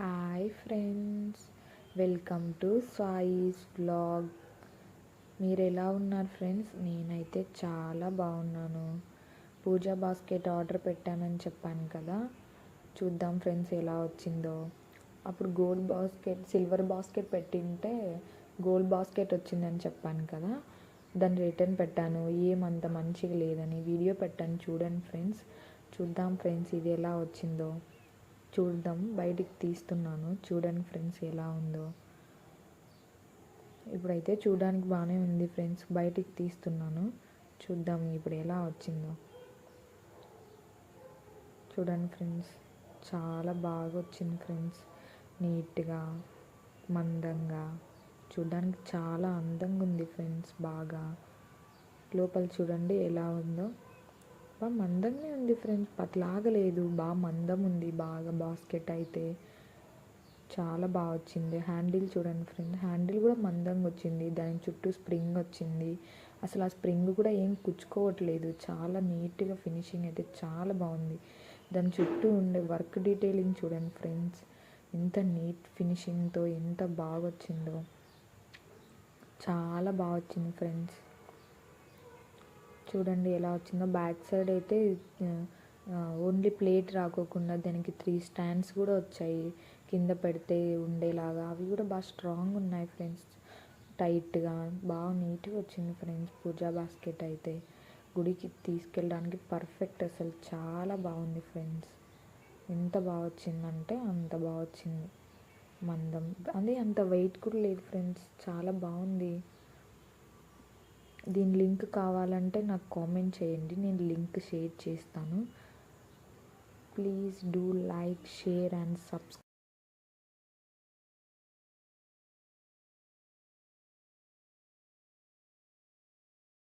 Hi friends, welcome to Sai's vlog. మీరు ఎలా ఉన్నారు ఫ్రెండ్స్? నేనైతే చాలా బాగున్నాను. పూజా బాస్కెట్ ఆర్డర్ పెట్టానని చెప్పాను కదా, చూద్దాం ఫ్రెండ్స్ ఎలా వచ్చిందో. అప్పుడు గోల్డ్ బాస్కెట్, సిల్వర్ బాస్కెట్ పెట్టింటే గోల్డ్ బాస్కెట్ వచ్చిందని చెప్పాను కదా, దాన్ని రిటర్న్ పెట్టాను. ఏమంత మంచిగా లేదని వీడియో పెట్టాను, చూడండి ఫ్రెండ్స్. చూద్దాం ఫ్రెండ్స్ ఇది ఎలా వచ్చిందో. చూద్దాం, బయటికి తీస్తున్నాను, చూడండి ఫ్రెండ్స్ ఎలా ఉందో. ఇప్పుడైతే చూడడానికి బాగానే ఉంది ఫ్రెండ్స్, బయటికి తీస్తున్నాను, చూద్దాం ఇప్పుడు ఎలా వచ్చిందో. చూడండి ఫ్రెండ్స్, చాలా బాగా వచ్చింది ఫ్రెండ్స్. నీట్గా, మందంగా, చూడడానికి చాలా అందంగా ఉంది ఫ్రెండ్స్. బాగా లోపల చూడండి ఎలా ఉందో. బాగా మందంగానే ఉంది ఫ్రెండ్స్, పతలాగా లేదు, బాగా మందం ఉంది. బాగా బాస్కెట్ అయితే చాలా బాగా వచ్చింది. హ్యాండిల్ చూడండి ఫ్రెండ్, హ్యాండిల్ కూడా మందంగా వచ్చింది. దాని చుట్టూ స్ప్రింగ్ వచ్చింది. అసలు ఆ స్ప్రింగ్ కూడా ఏం కుచ్చుకోవట్లేదు. చాలా నీట్గా ఫినిషింగ్ అయితే చాలా బాగుంది. దాని చుట్టూ ఉండే వర్క్ డీటెయిలింగ్ చూడండి ఫ్రెండ్స్, ఎంత నీట్ ఫినిషింగ్తో ఎంత బాగా వచ్చిందో. చాలా బాగా వచ్చింది ఫ్రెండ్స్. చూడండి ఎలా వచ్చిందో. బ్యాక్ సైడ్ అయితే ఓన్లీ ప్లేట్ రాకోకుండా దానికి 3 స్టాండ్స్ కూడా వచ్చాయి కింద పెడితే ఉండేలాగా. అవి కూడా బాగా స్ట్రాంగ్ ఉన్నాయి ఫ్రెండ్స్, టైట్గా బాగా నీట్గా వచ్చింది ఫ్రెండ్స్. పూజా బాస్కెట్ అయితే గుడికి తీసుకెళ్ళడానికి పర్ఫెక్ట్, అసలు చాలా బాగుంది ఫ్రెండ్స్. ఎంత బాగా వచ్చిందంటే అంత బాగా వచ్చింది. మందం అది అంత వెయిట్ కూడా లేదు ఫ్రెండ్స్, చాలా బాగుంది. దీని లింక్ కావాలంటే నాకు కామెంట్ చేయండి, నేను లింక్ షేర్ చేస్తాను. Please do like, share and subscribe.